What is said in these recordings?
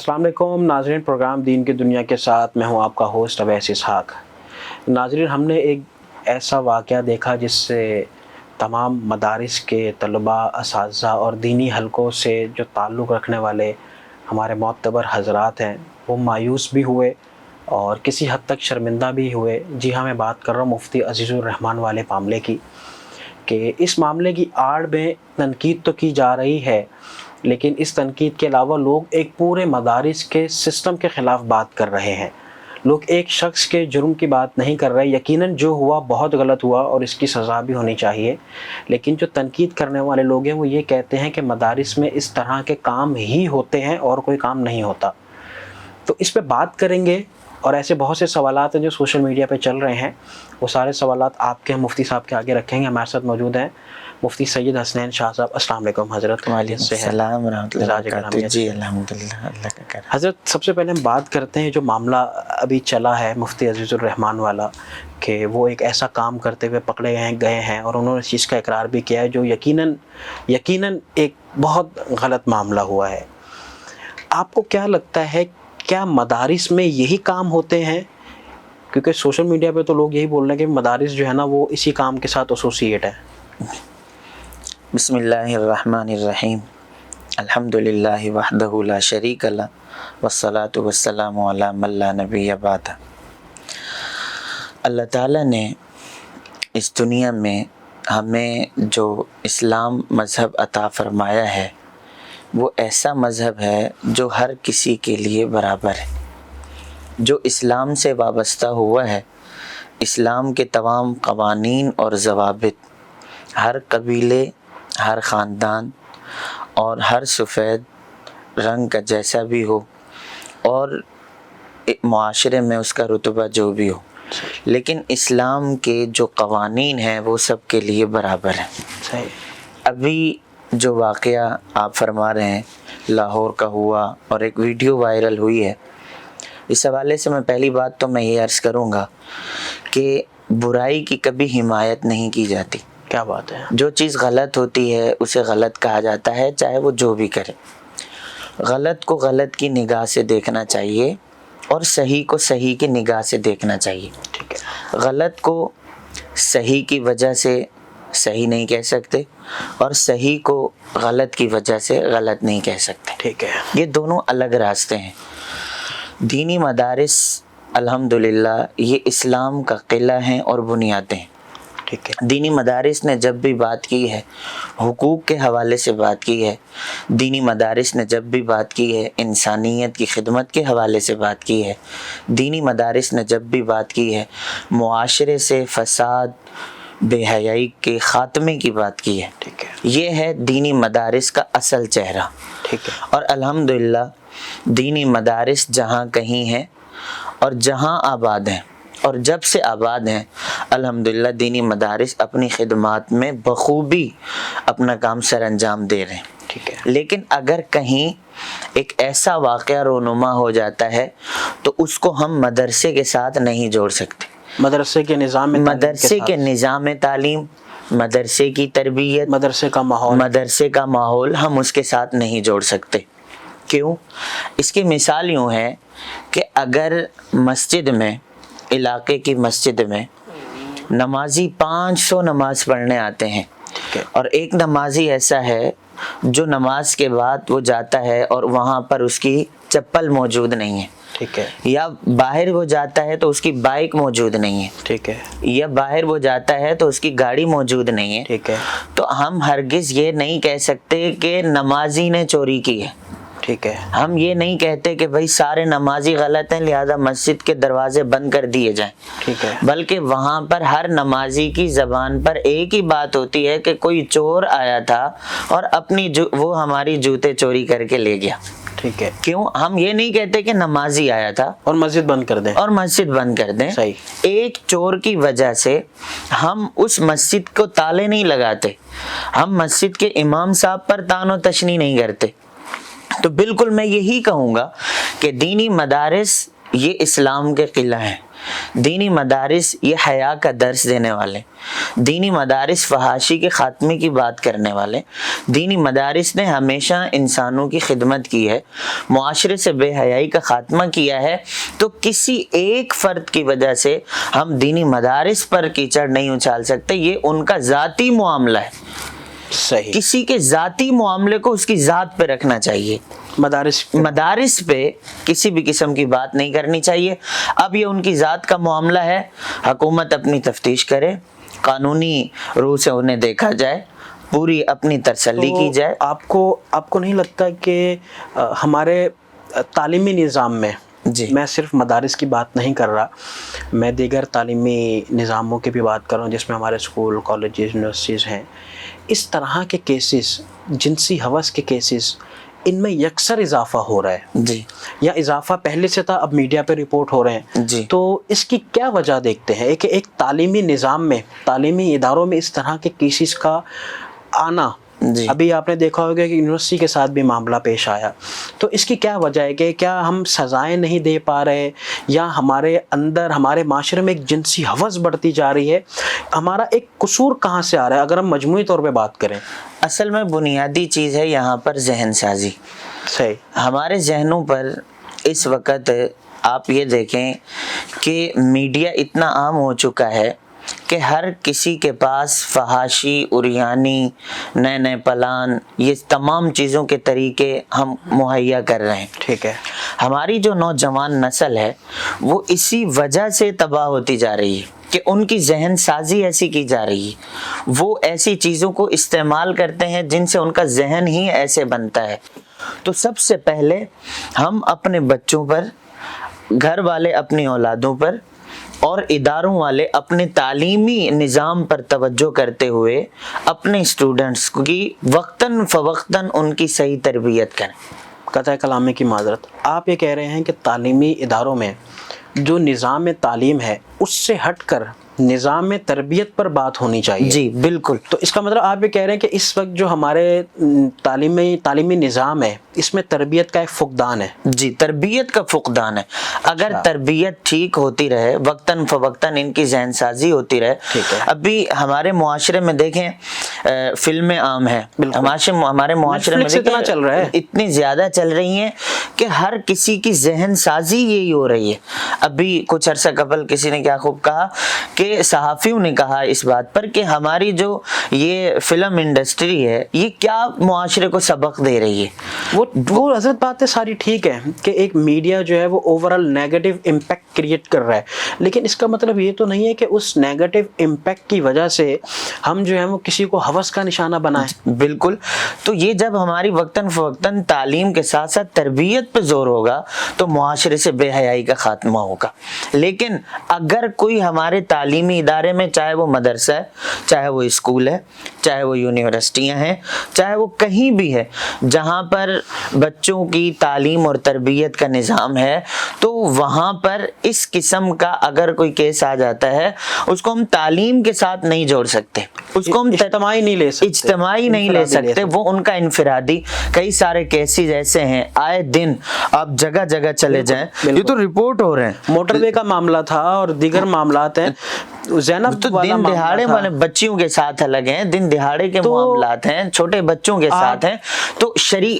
السلام علیکم ناظرین، پروگرام دین کی دنیا کے ساتھ میں ہوں آپ کا ہوسٹ اویس اسحاق۔ ناظرین، ہم نے ایک ایسا واقعہ دیکھا جس سے تمام مدارس کے طلباء، اساتذہ اور دینی حلقوں سے جو تعلق رکھنے والے ہمارے معتبر حضرات ہیں وہ مایوس بھی ہوئے اور کسی حد تک شرمندہ بھی ہوئے۔ جی ہاں، میں بات کر رہا ہوں مفتی عزیز الرحمان والے معاملے کی، کہ اس معاملے کی آڑ میں تنقید تو کی جا رہی ہے، لیکن اس تنقید کے علاوہ لوگ ایک پورے مدارس کے سسٹم کے خلاف بات کر رہے ہیں۔ لوگ ایک شخص کے جرم کی بات نہیں کر رہے۔ یقیناً جو ہوا بہت غلط ہوا اور اس کی سزا بھی ہونی چاہیے، لیکن جو تنقید کرنے والے لوگ ہیں وہ یہ کہتے ہیں کہ مدارس میں اس طرح کے کام ہی ہوتے ہیں اور کوئی کام نہیں ہوتا۔ تو اس پہ بات کریں گے، اور ایسے بہت سے سوالات ہیں جو سوشل میڈیا پہ چل رہے ہیں، وہ سارے سوالات آپ کے مفتی صاحب کے آگے رکھیں گے۔ ہمارے ساتھ موجود ہیں مفتی سید حسنین شاہ صاحب۔ السلام علیکم حضرت۔ وعلیکم السلام ورحمۃ اللہ وبرکاتہ۔ جی الحمدللہ، اللہ کا کرم۔ حضرت، سب سے پہلے ہم بات کرتے ہیں جو معاملہ ابھی چلا ہے مفتی عزیز الرحمان والا، کہ وہ ایک ایسا کام کرتے ہوئے پکڑے گئے ہیں اور انہوں نے اس چیز کا اقرار بھی کیا ہے جو یقیناً ایک بہت غلط معاملہ ہوا ہے۔ آپ کو کیا لگتا ہے، کیا مدارس میں یہی کام ہوتے ہیں؟ کیونکہ سوشل میڈیا پہ تو لوگ یہی بول رہے ہیں کہ مدارس جو ہے نا وہ اسی کام کے ساتھ ایسوسیٹ ہے۔ بسم اللہ الرحمن الرحیم، الحمدللہ وحدہ لا شریک لہ والصلاۃ والسلام علی من لا نبی بعدہ۔ اللہ تعالیٰ نے اس دنیا میں ہمیں جو اسلام مذہب عطا فرمایا ہے وہ ایسا مذہب ہے جو ہر کسی کے لیے برابر ہے۔ جو اسلام سے وابستہ ہوا ہے، اسلام کے تمام قوانین اور ضوابط ہر قبیلے، ہر خاندان اور ہر سفید رنگ کا جیسا بھی ہو اور معاشرے میں اس کا رتبہ جو بھی ہو، لیکن اسلام کے جو قوانین ہیں وہ سب کے لیے برابر ہیں۔ ابھی جو واقعہ آپ فرما رہے ہیں لاہور کا ہوا اور ایک ویڈیو وائرل ہوئی ہے، اس حوالے سے میں پہلی بات تو میں یہ عرض کروں گا کہ برائی کی کبھی حمایت نہیں کی جاتی۔ کیا بات ہے! جو چیز غلط ہوتی ہے اسے غلط کہا جاتا ہے، چاہے وہ جو بھی کرے۔ غلط کو غلط کی نگاہ سے دیکھنا چاہیے اور صحیح کو صحیح کی نگاہ سے دیکھنا چاہیے۔ ٹھیک ہے۔ غلط کو صحیح کی وجہ سے صحیح نہیں کہہ سکتے اور صحیح کو غلط کی وجہ سے غلط نہیں کہہ سکتے۔ ٹھیک ہے۔ یہ دونوں الگ راستے ہیں۔ دینی مدارس الحمدللہ یہ اسلام کا قلعہ ہیں اور بنیادیں ہیں۔ ٹھیک ہے۔ دینی مدارس نے جب بھی بات کی ہے حقوق کے حوالے سے بات کی ہے، دینی مدارس نے جب بھی بات کی ہے انسانیت کی خدمت کے حوالے سے بات کی ہے، دینی مدارس نے جب بھی بات کی ہے معاشرے سے فساد، بے حیائی کے خاتمے کی بات کی ہے۔ ٹھیک ہے۔ یہ ہے دینی مدارس کا اصل چہرہ۔ ٹھیک ہے۔ اور الحمدللہ دینی مدارس جہاں کہیں ہیں اور جہاں آباد ہیں اور جب سے آباد ہیں، الحمدللہ دینی مدارس اپنی خدمات میں بخوبی اپنا کام سر انجام دے رہے ہیں۔ ٹھیک ہے۔ لیکن اگر کہیں ایک ایسا واقعہ رونما ہو جاتا ہے تو اس کو ہم مدرسے کے ساتھ نہیں جوڑ سکتے۔ مدرسے کے نظام تعلیم، مدرسے کی تربیت، مدرسے کا ماحول ہم اس کے ساتھ نہیں جوڑ سکتے۔ کیوں؟ اس کی مثال یوں ہے کہ اگر مسجد میں، علاقے کی مسجد میں نمازی 500 نماز پڑھنے آتے ہیں اور ایک نمازی ایسا ہے جو نماز کے بعد وہ جاتا ہے اور وہاں پر اس کی چپل موجود نہیں ہے، ٹھیک ہے، یا باہر وہ جاتا ہے تو اس کی بائک موجود نہیں ہے، ٹھیک ہے، یا باہر وہ جاتا ہے تو اس کی گاڑی موجود نہیں ہے، ٹھیک ہے، تو ہم ہرگز یہ نہیں کہہ سکتے کہ نمازی نے چوری کی ہے۔ ٹھیک ہے۔ ہم یہ نہیں کہتے کہ بھائی سارے نمازی غلط ہیں لہذا مسجد کے دروازے بند کر دیے جائیں، ٹھیک ہے، بلکہ وہاں پر ہر نمازی کی زبان پر ایک ہی بات ہوتی ہے کہ کوئی چور آیا تھا اور وہ ہماری جوتے چوری کر کے لے گیا۔ ٹھیک ہے۔ کیوں؟ ہم یہ نہیں کہتے کہ نمازی آیا تھا اور مسجد بند کر دیں۔ صحیح۔ ایک چور کی وجہ سے ہم اس مسجد کو تالے نہیں لگاتے، ہم مسجد کے امام صاحب پر طعن و تشنیع نہیں کرتے۔ تو بالکل میں یہی کہوں گا کہ دینی مدارس یہ اسلام کے قلعہ ہیں۔ دینی مدارس یہ حیا کا درس دینے والے، دینی مدارس فحاشی کے خاتمے کی بات کرنے والے، دینی مدارس نے ہمیشہ انسانوں کی خدمت کی ہے، معاشرے سے بے حیائی کا خاتمہ کیا ہے، تو کسی ایک فرد کی وجہ سے ہم دینی مدارس پر کیچڑ نہیں اچھال سکتے، یہ ان کا ذاتی معاملہ ہے۔ صحیح۔ کسی کے ذاتی معاملے کو اس کی ذات پہ رکھنا چاہیے، مدارس پہ کسی بھی قسم کی بات نہیں کرنی چاہیے۔ اب یہ ان کی ذات کا معاملہ ہے، حکومت اپنی تفتیش کرے، قانونی روح سے انہیں دیکھا جائے، پوری اپنی تسلی کی جائے۔ آپ کو نہیں لگتا کہ ہمارے تعلیمی نظام میں، جی میں صرف مدارس کی بات نہیں کر رہا، میں دیگر تعلیمی نظاموں کی بھی بات کر رہا ہوں جس میں ہمارے اسکول، کالجز، یونیورسٹیز ہیں، اس طرح کے کیسز، جنسی ہوس کے کیسز، ان میں یکسر اضافہ ہو رہا ہے، جی یا اضافہ پہلے سے تھا، اب میڈیا پہ رپورٹ ہو رہے ہیں، جی تو اس کی کیا وجہ دیکھتے ہیں کہ ایک تعلیمی نظام میں، تعلیمی اداروں میں اس طرح کے کیسز کا آنا؟ جی ابھی آپ نے دیکھا ہوگا کہ یونیورسٹی کے ساتھ بھی معاملہ پیش آیا، تو اس کی کیا وجہ ہے کہ کیا ہم سزائیں نہیں دے پا رہے، یا ہمارے اندر، ہمارے معاشرے میں ایک جنسی ہوس بڑھتی جا رہی ہے؟ ہمارا ایک قصور کہاں سے آ رہا ہے اگر ہم مجموعی طور پہ بات کریں؟ اصل میں بنیادی چیز ہے یہاں پر ذہن سازی۔ صحیح۔ ہمارے ذہنوں پر اس وقت آپ یہ دیکھیں کہ میڈیا اتنا عام ہو چکا ہے کہ ہر کسی کے پاس فحاشی، عریانی، نئے نئے پلان، یہ تمام چیزوں کے طریقے ہم مہیا کر رہے ہیں۔ ٹھیک ہے۔ ہماری جو نوجوان نسل ہے وہ اسی وجہ سے تباہ ہوتی جا رہی ہے کہ ان کی ذہن سازی ایسی کی جا رہی ہے، وہ ایسی چیزوں کو استعمال کرتے ہیں جن سے ان کا ذہن ہی ایسے بنتا ہے۔ تو سب سے پہلے ہم اپنے بچوں پر، گھر والے اپنی اولادوں پر، اور اداروں والے اپنے تعلیمی نظام پر توجہ کرتے ہوئے اپنے اسٹوڈنٹس کی وقتاً فوقتاً ان کی صحیح تربیت کریں۔ قطع کلامی کی معذرت، آپ یہ کہہ رہے ہیں کہ تعلیمی اداروں میں جو نظام تعلیم ہے اس سے ہٹ کر نظام تربیت پر بات ہونی چاہیے؟ جی بالکل۔ تو اس کا مطلب آپ یہ کہہ رہے ہیں کہ اس وقت جو ہمارے تعلیمی نظام ہے اس میں تربیت کا ایک فقدان ہے؟ جی، تربیت کا فقدان ہے۔ اگر تربیت ٹھیک ہوتی رہے، وقتاً فوقتاً ان کی ذہن سازی ہوتی رہے۔ ابھی ہمارے معاشرے میں دیکھیں فلمیں عام ہیں، ہمارے معاشرے میں اتنا چل رہا ہے، اتنی زیادہ چل رہی ہیں کہ ہر کسی کی ذہن سازی یہی ہو رہی ہے۔ ابھی کچھ عرصہ قبل کسی نے کیا خوب کہا کہ صحافیوں نے کہا اس بات پر کہ ہماری جو یہ فلم انڈسٹری ہے یہ کیا معاشرے کو سبق دے رہی ہے۔ وہ حضرت باتیں ساری ٹھیک ہے کہ ایک میڈیا جو ہے وہ اوورال نیگیٹو امپیکٹ کریٹ کر رہا ہے، لیکن اس کا مطلب یہ تو نہیں ہے کہ اس نیگیٹو امپیکٹ کی وجہ سے ہم جو ہے وہ کسی کو ہوس کا نشانہ بنائیں۔ بالکل۔ تو یہ جب ہماری وقتاً فوقتاً تعلیم کے ساتھ ساتھ تربیت پہ زور ہوگا تو معاشرے سے بے حیائی کا خاتمہ ہوگا۔ لیکن اگر کوئی ہمارے تعلیمی ادارے میں، چاہے وہ مدرسہ ہے، چاہے وہ اسکول ہے، چاہے وہ یونیورسٹیاں ہیں، چاہے وہ کہیں بھی ہے جہاں پر بچوں کی تعلیم اور تربیت کا نظام ہے، تو وہاں پر اس قسم کا اگر کوئی کیس آ جاتا ہے اس کو ہم تعلیم کے ساتھ نہیں جوڑ سکتے، اس کو ہم اجتماعی نہیں لے سکتے، وہ ان کا انفرادی۔ کئی سارے کیسز ایسے ہیں، آئے دن آپ جگہ جگہ چلے جائیں، یہ تو رپورٹ ہو رہے ہیں۔ موٹر وے کا معاملہ تھا اور دیگر معاملات ہیں، زینب تو دن دہاڑے والے بچیوں کے ساتھ الگ ہیں، دن دہاڑے کے معاملات ہیں، چھوٹے بچوں کے ساتھ ہیں۔ تو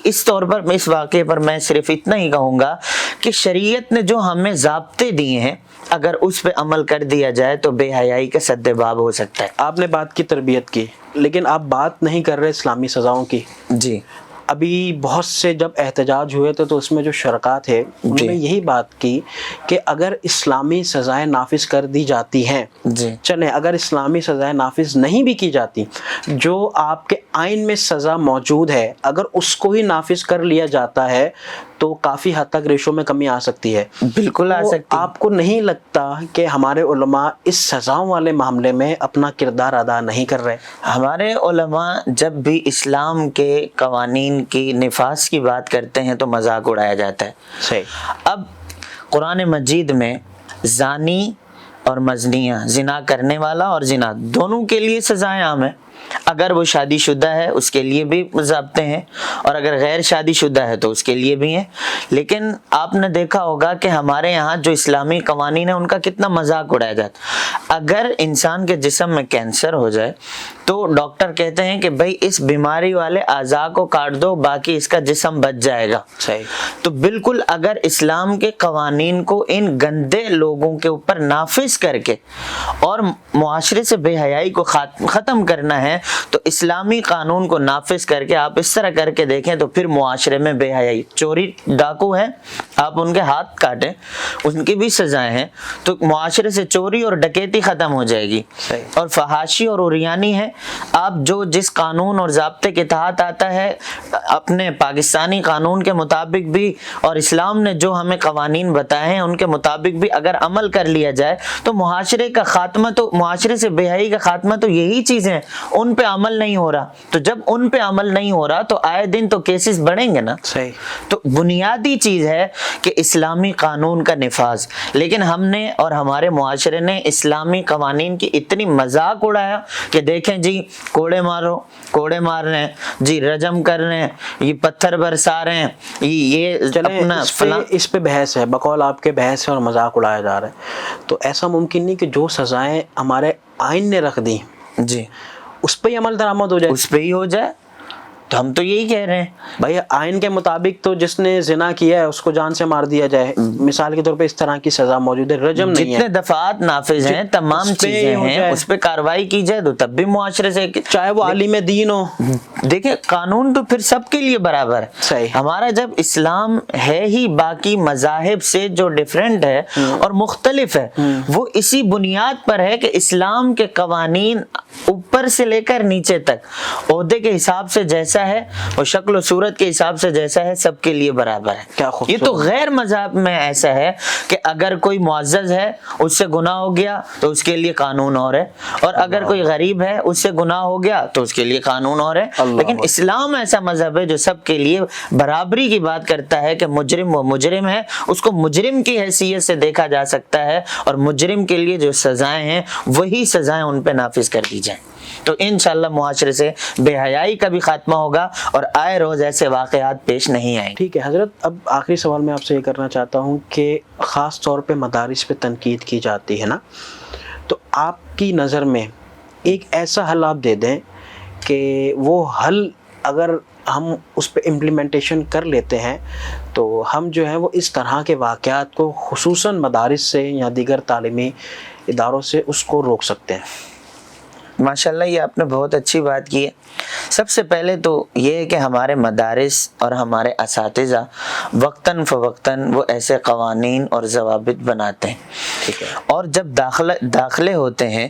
اس طور پر اس واقعے پر میں صرف اتنا ہی کہوں گا کہ شریعت نے جو ہمیں ضابطے دیے ہیں اگر اس پہ عمل کر دیا جائے تو بے حیائی کا سدباب ہو سکتا ہے۔ آپ نے بات کی تربیت کی، لیکن آپ بات نہیں کر رہے اسلامی سزاؤں کی۔ جی، ابھی بہت سے جب احتجاج ہوئے تھے تو اس میں جو شرکاء تھے انہوں نے یہی بات کی کہ اگر اسلامی سزائیں نافذ کر دی جاتی ہیں، چلیں اگر اسلامی سزائیں نافذ نہیں بھی کی جاتی، جو آپ کے آئین میں سزا موجود ہے اگر اس کو ہی نافذ کر لیا جاتا ہے تو کافی حد تک ریشو میں کمی آ سکتی ہے۔ بالکل آ سکتی ہے۔ آپ کو نہیں لگتا کہ ہمارے علماء اس سزاؤں والے معاملے میں اپنا کردار ادا نہیں کر رہے؟ ہمارے علماء جب بھی اسلام کے قوانین کی نفاذ کی بات کرتے ہیں تو مذاق اڑایا جاتا ہے۔ صحیح۔ اب قرآن مجید میں زانی اور مزنیہ، زنا کرنے والا اور زنا، دونوں کے لیے سزائیں عام ہیں۔ اگر وہ شادی شدہ ہے اس کے لیے بھی ضابطے ہیں، اور اگر غیر شادی شدہ ہے تو اس کے لیے بھی ہیں۔ لیکن آپ نے دیکھا ہوگا کہ ہمارے یہاں جو اسلامی قوانین ہیں ان کا کتنا مذاق اڑایا جاتا۔ اگر انسان کے جسم میں کینسر ہو جائے تو ڈاکٹر کہتے ہیں کہ بھائی اس بیماری والے اعضاء کو کاٹ دو، باقی اس کا جسم بچ جائے گا۔ صحیح۔ تو بالکل اگر اسلام کے قوانین کو ان گندے لوگوں کے اوپر نافذ کر کے اور معاشرے سے بے حیائی کو ختم کرنا ہے تو اسلامی قانون کو نافذ کر کے آپ اس طرح کر کے دیکھیں تو پھر معاشرے میں بے حیائی، چوری ڈاکو ہے آپ ان کے ہاتھ کاٹیں ان کی بھی سزائیں ہیں تو معاشرے سے چوری اور ڈکیتی ختم ہو جائے گی۔ صحیح۔ اور فحاشی اور عریانی ہے، آپ جو جس قانون اور ضابطے کے تحت آتا ہے اپنے پاکستانی قانون کے مطابق بھی اور اسلام نے جو ہمیں قوانین بتائے ہیں ان کے مطابق بھی اگر عمل کر لیا جائے تو معاشرے کا خاتمہ، تو معاشرے سے بے حیائی کا خاتمہ تو یہی چیزیں ہیں۔ ان پہ عمل نہیں ہو رہا، تو جب ان پہ عمل نہیں ہو رہا تو آئے دن تو کیسز بڑھیں گے نا۔ صحیح۔ تو بنیادی چیز ہے کہ اسلامی قانون کا نفاذ، لیکن ہم نے اور ہمارے معاشرے نے اسلامی قوانین کی اتنی مذاق اڑایا کہ دیکھیں جی کوڑے مارو، کوڑے مار رہے ہیں جی، رجم کر رہے ہیں، یہ پتھر برسا رہے ہیں، یہ اپنا فلاں۔ اس پہ بحث ہے، بقول آپ کے بحث ہے اور مذاق اڑایا جا رہا ہے، تو ایسا ممکن نہیں کہ جو سزائیں ہمارے آئین نے رکھ دی جی اس پہ ہی عمل درآمد ہو جائے۔ اس پہ ہی ہو جائے، تو ہم تو یہی کہہ رہے ہیں بھائی آئین کے مطابق تو جس نے زنا کیا ہے اس کو جان سے مار دیا جائے، مثال کے طور پہ اس طرح کی سزا موجود ہے، رجم نہیں ہے۔ جتنے دفعات نافذ ہیں تمام چیزیں ہیں اس پہ کارروائی کی جائے تو تب بھی معاشرے سے، چاہے وہ عالم دین ہو۔ دیکھیں قانون تو پھر سب کے لیے برابر ہے۔ صحیح۔ ہمارا جب اسلام ہے ہی باقی مذاہب سے جو ڈیفرنٹ ہے اور مختلف ہے، وہ اسی بنیاد پر ہے کہ اسلام کے قوانین اوپر سے لے کر نیچے تک عہدے کے حساب سے جیسا ہے اور شکل و صورت کے حساب سے جیسا ہے سب کے لیے برابر ہے۔ کیا خوبصورت۔ یہ تو غیر مذہب میں ایسا ہے کہ اگر کوئی معزز ہے اس سے گناہ ہو گیا تو اس کے لیے قانون اور ہے، اور اگر کوئی غریب ہے اس سے گناہ ہو گیا تو اس کے لیے قانون اور ہے۔ لیکن اسلام ایسا مذہب ہے جو سب کے لیے برابری کی بات کرتا ہے کہ مجرم وہ مجرم ہے، اس کو مجرم کی حیثیت سے دیکھا جا سکتا ہے، اور مجرم کے لیے جو سزائیں ہیں وہی سزائیں ان پہ نافذ کر دی جائیں، تو انشاءاللہ معاشرے سے بے حیائی کا بھی خاتمہ ہوگا اور آئے روز ایسے واقعات پیش نہیں آئیں۔ ٹھیک ہے حضرت، اب آخری سوال میں آپ سے یہ کرنا چاہتا ہوں کہ خاص طور پہ مدارس پہ تنقید کی جاتی ہے نا، تو آپ کی نظر میں ایک ایسا حل آپ دے دیں کہ وہ حل اگر ہم اس پہ امپلیمنٹیشن کر لیتے ہیں تو ہم جو ہے وہ اس طرح کے واقعات کو خصوصاً مدارس سے یا دیگر تعلیمی اداروں سے اس کو روک سکتے ہیں۔ ماشاءاللہ یہ آپ نے بہت اچھی بات کی ہے۔ سب سے پہلے تو یہ ہے کہ ہمارے مدارس اور ہمارے اساتذہ وقتاً فوقتاً وہ ایسے قوانین اور ضوابط بناتے ہیں، ٹھیک ہے، اور جب داخلے ہوتے ہیں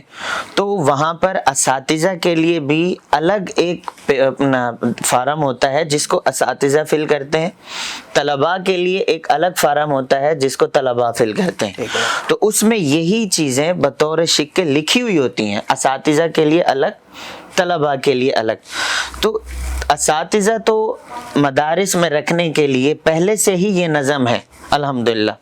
تو وہاں پر اساتذہ کے لیے بھی الگ ایک اپنا فارم ہوتا ہے جس کو اساتذہ فل کرتے ہیں، طلباء کے لیے ایک الگ فارم ہوتا ہے جس کو طلباء فل کرتے ہیں، تو اس میں یہی چیزیں بطور سکے لکھی ہوئی ہوتی ہیں، اساتذہ کے لیے الگ، طلباء کے لیے الگ۔ تو اساتذہ تو مدارس میں رکھنے کے لیے پہلے سے ہی یہ نظم ہے الحمدللہ،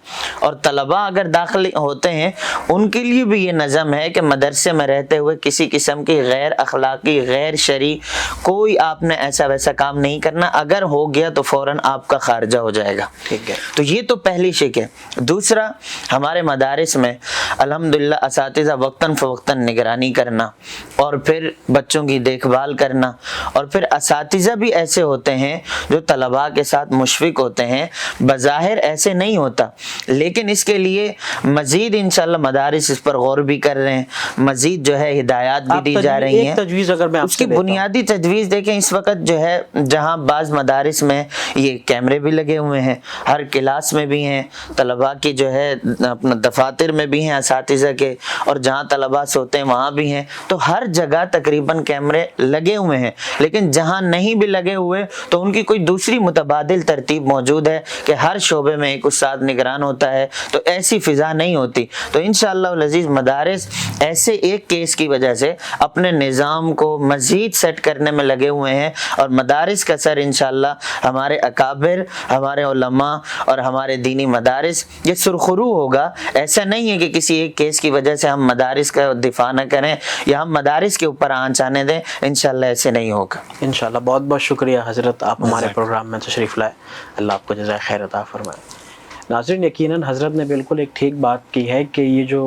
اور طلباء اگر داخل ہوتے ہیں ان کے لیے بھی یہ نظم ہے کہ مدرسے میں رہتے ہوئے کسی قسم کی غیر اخلاقی، غیر شرعی کوئی آپ نے ایسا ویسا کام نہیں کرنا، اگر ہو گیا تو فوراً آپ کا خارجہ ہو جائے گا۔ ٹھیک ہے، تو یہ تو پہلی شک ہے۔ دوسرا، ہمارے مدارس میں الحمدللہ اساتذہ وقتاً فوقتاً نگرانی کرنا اور پھر بچوں کی دیکھ بھال کرنا، اور پھر اساتذہ بھی ایسے ہوتے ہیں جو طلباء کے ساتھ مشفق ہوتے ہیں، بظاہر ایسے نہیں ہوتا، لیکن اس کے لیے مزید انشاءاللہ مدارس اس پر غور بھی کر رہے ہیں، مزید جو ہے ہدایات بھی دی جا رہی ہیں۔ ایک تجویز اگر میں آپ اس کی بنیادی تجویز دیکھیں، اس وقت جو ہے جہاں بعض مدارس میں یہ کیمرے بھی لگے ہوئے ہیں، ہر کلاس میں بھی ہیں، طلباء کی جو ہے اپنا دفاتر میں بھی ہیں اساتذہ کے، اور جہاں طلباء سوتے ہیں وہاں بھی ہیں، تو ہر جگہ تقریباً کیمرے لگے ہوئے ہیں، لیکن جہاں نہیں بھی لگے ہوئے تو ان کی کوئی دوسری متبادل ترتیب موجود ہے کہ ہر شعبے میں ایک ایک استاد نگران ہوتا ہے تو ایسی فضا نہیں ہوتی. تو انشاءاللہ العزیز مدارس ایسے ایک کیس کی وجہ سے اپنے نظام کو مزید سیٹ کرنے میں لگے ہوئے ہیں, اور مدارس کا سر انشاءاللہ ہمارے اکابر, ہمارے علماء اور ہمارے دینی مدارس یہ سرخرو ہوگا. ایسا نہیں ہے کہ کسی ایک کیس کی وجہ سے ہم مدارس کا دفاع نہ کریں یا ہم مدارس کے اوپر آنچ آنے دیں, انشاءاللہ ایسے نہیں ہوگا. انشاءاللہ. بہت بہت شکریہ حضرت, آپ ہمارے پروگرام میں تشریف لائے. اللہ آپ کو جزائے خیر عطا فرمائے. ناظرین, یقیناً حضرت نے بالکل ایک ٹھیک بات کی ہے کہ یہ جو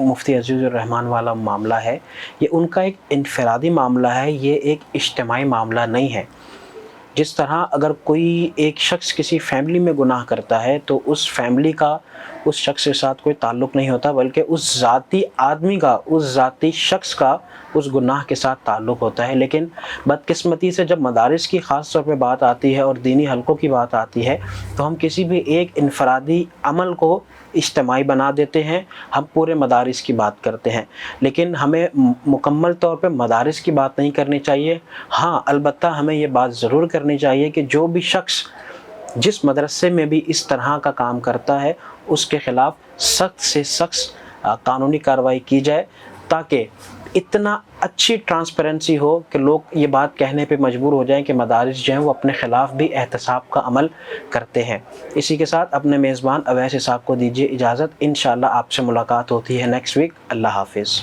مفتی عزیز الرحمان والا معاملہ ہے یہ ان کا ایک انفرادی معاملہ ہے, یہ ایک اجتماعی معاملہ نہیں ہے. جس طرح اگر کوئی ایک شخص کسی فیملی میں گناہ کرتا ہے تو اس فیملی کا اس شخص کے ساتھ کوئی تعلق نہیں ہوتا, بلکہ اس ذاتی آدمی کا, اس ذاتی شخص کا اس گناہ کے ساتھ تعلق ہوتا ہے. لیکن بدقسمتی سے جب مدارس کی خاص طور پہ بات آتی ہے اور دینی حلقوں کی بات آتی ہے تو ہم کسی بھی ایک انفرادی عمل کو اجتماعی بنا دیتے ہیں, ہم پورے مدارس کی بات کرتے ہیں. لیکن ہمیں مکمل طور پہ مدارس کی بات نہیں کرنی چاہیے. ہاں البتہ ہمیں یہ بات ضرور کرنی چاہیے کہ جو بھی شخص جس مدرسے میں بھی اس طرح کا کام کرتا ہے اس کے خلاف سخت سے سخت قانونی کارروائی کی جائے, تاکہ اتنا اچھی ٹرانسپیرنسی ہو کہ لوگ یہ بات کہنے پہ مجبور ہو جائیں کہ مدارس جو ہیں وہ اپنے خلاف بھی احتساب کا عمل کرتے ہیں. اسی کے ساتھ اپنے میزبان اویس اسحاق کو دیجیے اجازت. انشاءاللہ آپ سے ملاقات ہوتی ہے نیکسٹ ویک. اللہ حافظ.